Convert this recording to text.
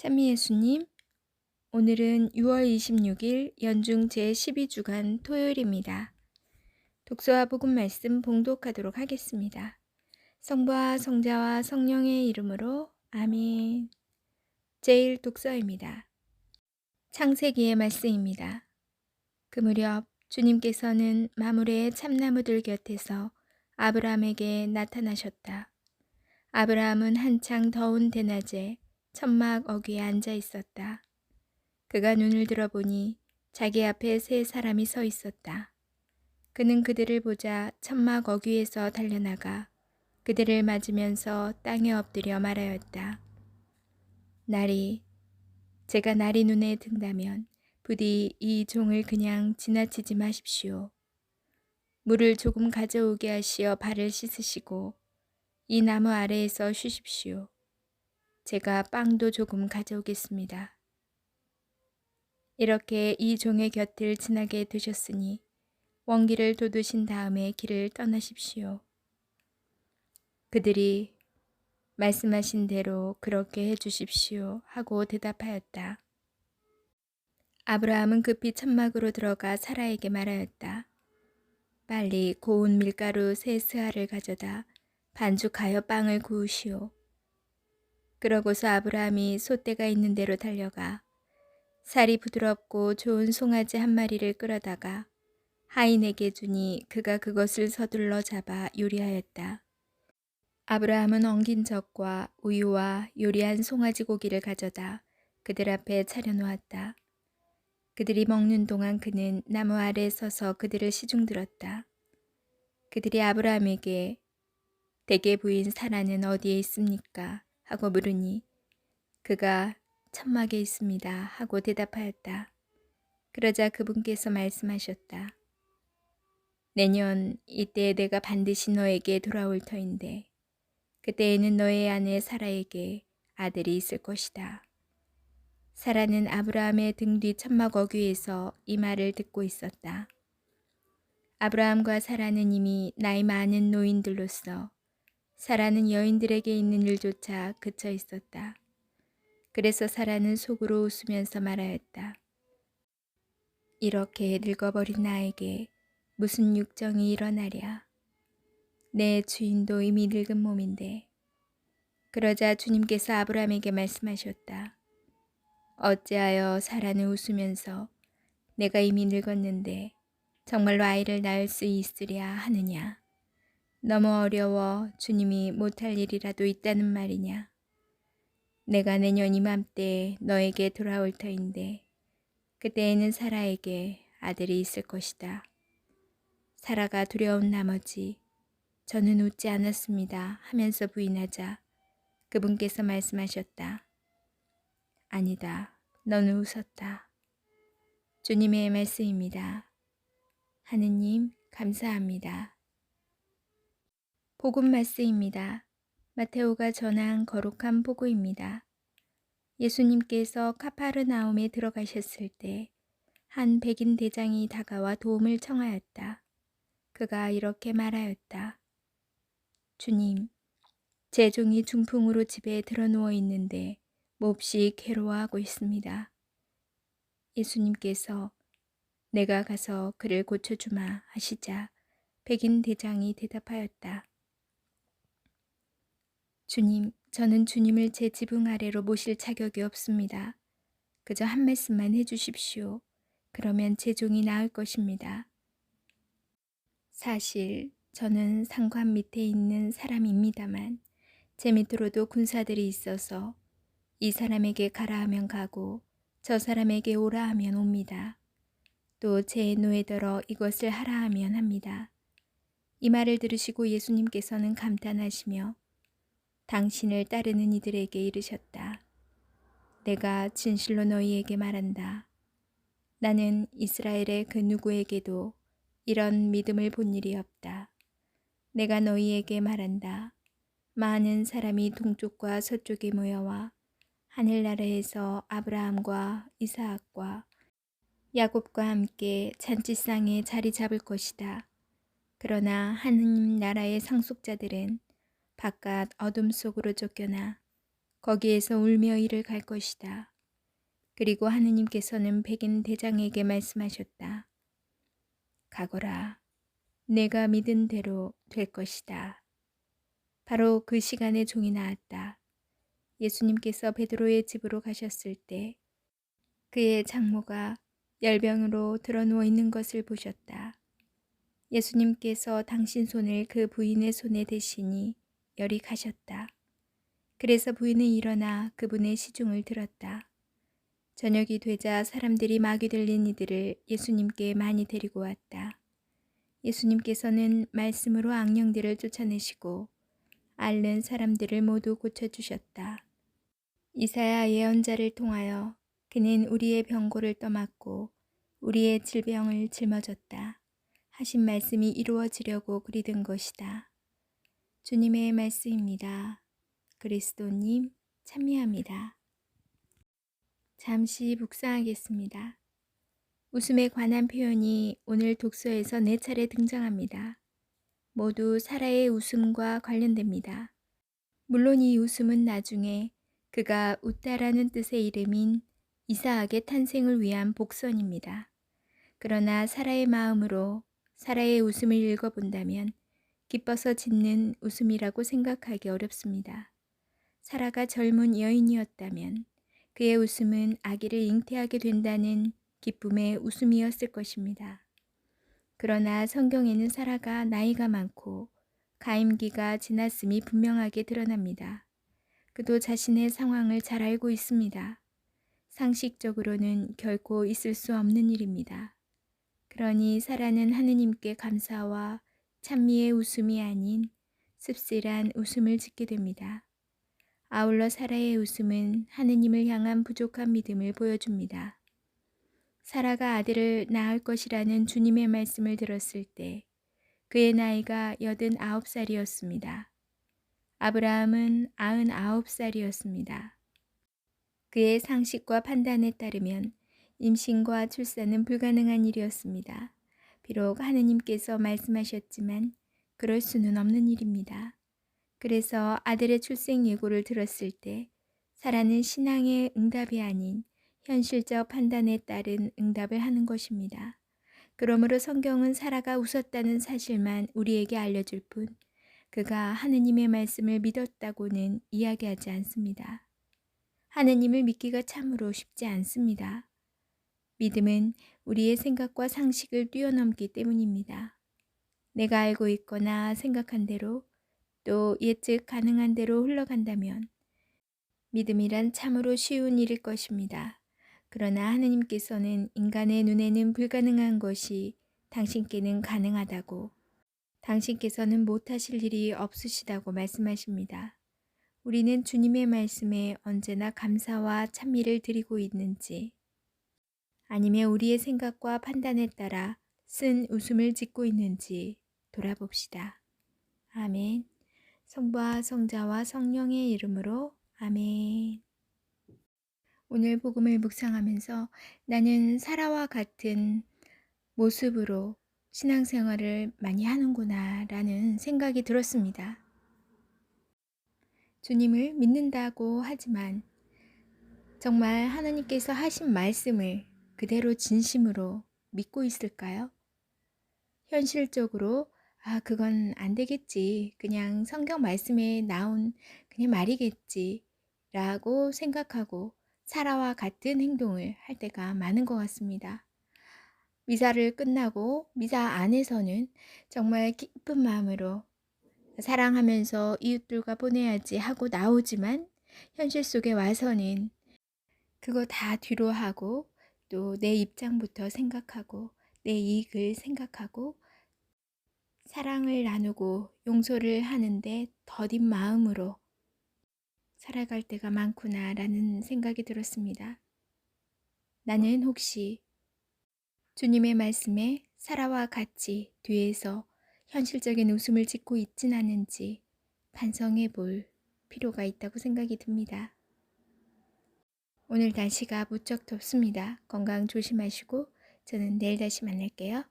찬미예수님, 오늘은 6월 26일 연중 제12주간 토요일입니다. 독서와 복음 말씀 봉독하도록 하겠습니다. 성부와 성자와 성령의 이름으로 아멘. 제1독서입니다. 창세기의 말씀입니다. 그 무렵 주님께서는 마므레의 참나무들 곁에서 아브라함에게 나타나셨다. 아브라함은 한창 더운 대낮에 천막 어귀에 앉아 있었다. 그가 눈을 들어보니 자기 앞에 세 사람이 서 있었다. 그는 그들을 보자 천막 어귀에서 달려나가 그들을 맞으면서 땅에 엎드려 말하였다. 제가 날이 눈에 든다면 부디 이 종을 그냥 지나치지 마십시오. 물을 조금 가져오게 하시어 발을 씻으시고 이 나무 아래에서 쉬십시오. 제가 빵도 조금 가져오겠습니다. 이렇게 이 종의 곁을 지나게 되셨으니 원기를 돋우신 다음에 길을 떠나십시오. 그들이 말씀하신 대로 그렇게 해주십시오 하고 대답하였다. 아브라함은 급히 천막으로 들어가 사라에게 말하였다. 빨리 고운 밀가루 세 스아를 가져다 반죽하여 빵을 구우시오. 그러고서 아브라함이 솥대가 있는 데로 달려가 살이 부드럽고 좋은 송아지 한 마리를 끌어다가 하인에게 주니 그가 그것을 서둘러 잡아 요리하였다. 아브라함은 엉긴 젖과 우유와 요리한 송아지 고기를 가져다 그들 앞에 차려놓았다. 그들이 먹는 동안 그는 나무 아래 서서 그들을 시중들었다. 그들이 아브라함에게 대개 부인 사라는 어디에 있습니까? 하고 물으니 그가 천막에 있습니다 하고 대답하였다. 그러자 그분께서 말씀하셨다. 내년 이때 내가 반드시 너에게 돌아올 터인데 그때에는 너의 아내 사라에게 아들이 있을 것이다. 사라는 아브라함의 등 뒤 천막 어귀에서 이 말을 듣고 있었다. 아브라함과 사라는 이미 나이 많은 노인들로서 사라는 여인들에게 있는 일조차 그쳐 있었다. 그래서 사라는 속으로 웃으면서 말하였다. 이렇게 늙어버린 나에게 무슨 육정이 일어나랴. 내 주인도 이미 늙은 몸인데. 그러자 주님께서 아브라함에게 말씀하셨다. 어찌하여 사라는 웃으면서 내가 이미 늙었는데 정말로 아이를 낳을 수 있으랴 하느냐. 너무 어려워 주님이 못할 일이라도 있다는 말이냐. 내가 내년 이맘때 너에게 돌아올 터인데 그때에는 사라에게 아들이 있을 것이다. 사라가 두려운 나머지 저는 웃지 않았습니다 하면서 부인하자 그분께서 말씀하셨다. 아니다. 너는 웃었다. 주님의 말씀입니다. 하느님 감사합니다. 복음 말씀입니다. 마테오가 전한 거룩한 복음입니다. 예수님께서 카파르나움에 들어가셨을 때 한 백인 대장이 다가와 도움을 청하였다. 그가 이렇게 말하였다. 주님, 제 종이 중풍으로 집에 드러누워 있는데 몹시 괴로워하고 있습니다. 예수님께서 내가 가서 그를 고쳐주마 하시자 백인 대장이 대답하였다. 주님, 저는 주님을 제 지붕 아래로 모실 자격이 없습니다. 그저 한 말씀만 해주십시오. 그러면 제 종이 나을 것입니다. 사실 저는 상관 밑에 있는 사람입니다만 제 밑으로도 군사들이 있어서 이 사람에게 가라 하면 가고 저 사람에게 오라 하면 옵니다. 또 제 노예더러 이것을 하라 하면 합니다. 이 말을 들으시고 예수님께서는 감탄하시며 당신을 따르는 이들에게 이르셨다. 내가 진실로 너희에게 말한다. 나는 이스라엘의 그 누구에게도 이런 믿음을 본 일이 없다. 내가 너희에게 말한다. 많은 사람이 동쪽과 서쪽에 모여와 하늘나라에서 아브라함과 이삭과 야곱과 함께 잔치상에 자리 잡을 것이다. 그러나 하느님 나라의 상속자들은 바깥 어둠 속으로 쫓겨나 거기에서 울며 이를 갈 것이다. 그리고 하느님께서는 백인 대장에게 말씀하셨다. 가거라. 내가 믿은 대로 될 것이다. 바로 그 시간에 종이 나왔다. 예수님께서 베드로의 집으로 가셨을 때 그의 장모가 열병으로 드러누워 있는 것을 보셨다. 예수님께서 당신 손을 그 부인의 손에 대시니 열이 가셨다. 그래서 부인은 일어나 그분의 시중을 들었다. 저녁이 되자 사람들이 마귀 들린 이들을 예수님께 많이 데리고 왔다. 예수님께서는 말씀으로 악령들을 쫓아내시고 앓는 사람들을 모두 고쳐주셨다. 이사야 예언자를 통하여 그는 우리의 병고를 떠맡고 우리의 질병을 짊어졌다 하신 말씀이 이루어지려고 그리 된 것이다. 주님의 말씀입니다. 그리스도님 찬미합니다. 잠시 묵상하겠습니다. 웃음에 관한 표현이 오늘 독서에서 4차례 등장합니다. 모두 사라의 웃음과 관련됩니다. 물론 이 웃음은 나중에 그가 웃다라는 뜻의 이름인 이사악의 탄생을 위한 복선입니다. 그러나 사라의 마음으로 사라의 웃음을 읽어본다면 기뻐서 짓는 웃음이라고 생각하기 어렵습니다. 사라가 젊은 여인이었다면 그의 웃음은 아기를 잉태하게 된다는 기쁨의 웃음이었을 것입니다. 그러나 성경에는 사라가 나이가 많고 가임기가 지났음이 분명하게 드러납니다. 그도 자신의 상황을 잘 알고 있습니다. 상식적으로는 결코 있을 수 없는 일입니다. 그러니 사라는 하느님께 감사와 찬미의 웃음이 아닌 씁쓸한 웃음을 짓게 됩니다. 아울러 사라의 웃음은 하느님을 향한 부족한 믿음을 보여줍니다. 사라가 아들을 낳을 것이라는 주님의 말씀을 들었을 때 그의 나이가 89살이었습니다. 아브라함은 99살이었습니다. 그의 상식과 판단에 따르면 임신과 출산은 불가능한 일이었습니다. 비록 하느님께서 말씀하셨지만 그럴 수는 없는 일입니다. 그래서 아들의 출생 예고를 들었을 때 사라는 신앙의 응답이 아닌 현실적 판단에 따른 응답을 하는 것입니다. 그러므로 성경은 사라가 웃었다는 사실만 우리에게 알려줄 뿐 그가 하느님의 말씀을 믿었다고는 이야기하지 않습니다. 하느님을 믿기가 참으로 쉽지 않습니다. 믿음은 우리의 생각과 상식을 뛰어넘기 때문입니다. 내가 알고 있거나 생각한 대로 또 예측 가능한 대로 흘러간다면 믿음이란 참으로 쉬운 일일 것입니다. 그러나 하느님께서는 인간의 눈에는 불가능한 것이 당신께는 가능하다고, 당신께서는 못하실 일이 없으시다고 말씀하십니다. 우리는 주님의 말씀에 언제나 감사와 찬미를 드리고 있는지, 아니면 우리의 생각과 판단에 따라 쓴 웃음을 짓고 있는지 돌아봅시다. 아멘. 성부와 성자와 성령의 이름으로 아멘. 오늘 복음을 묵상하면서 나는 사라와 같은 모습으로 신앙생활을 많이 하는구나 라는 생각이 들었습니다. 주님을 믿는다고 하지만 정말 하나님께서 하신 말씀을 그대로 진심으로 믿고 있을까요? 현실적으로 그건 안 되겠지. 그냥 성경 말씀에 나온 그냥 말이겠지. 라고 생각하고 사라와 같은 행동을 할 때가 많은 것 같습니다. 미사를 끝나고 미사 안에서는 정말 기쁜 마음으로 사랑하면서 이웃들과 보내야지 하고 나오지만 현실 속에 와서는 그거 다 뒤로 하고 또 내 입장부터 생각하고 내 이익을 생각하고 사랑을 나누고 용서를 하는데 더딘 마음으로 살아갈 때가 많구나 라는 생각이 들었습니다. 나는 혹시 주님의 말씀에 사라와 같이 뒤에서 현실적인 웃음을 짓고 있진 않은지 반성해 볼 필요가 있다고 생각이 듭니다. 오늘 날씨가 무척 덥습니다. 건강 조심하시고 저는 내일 다시 만날게요.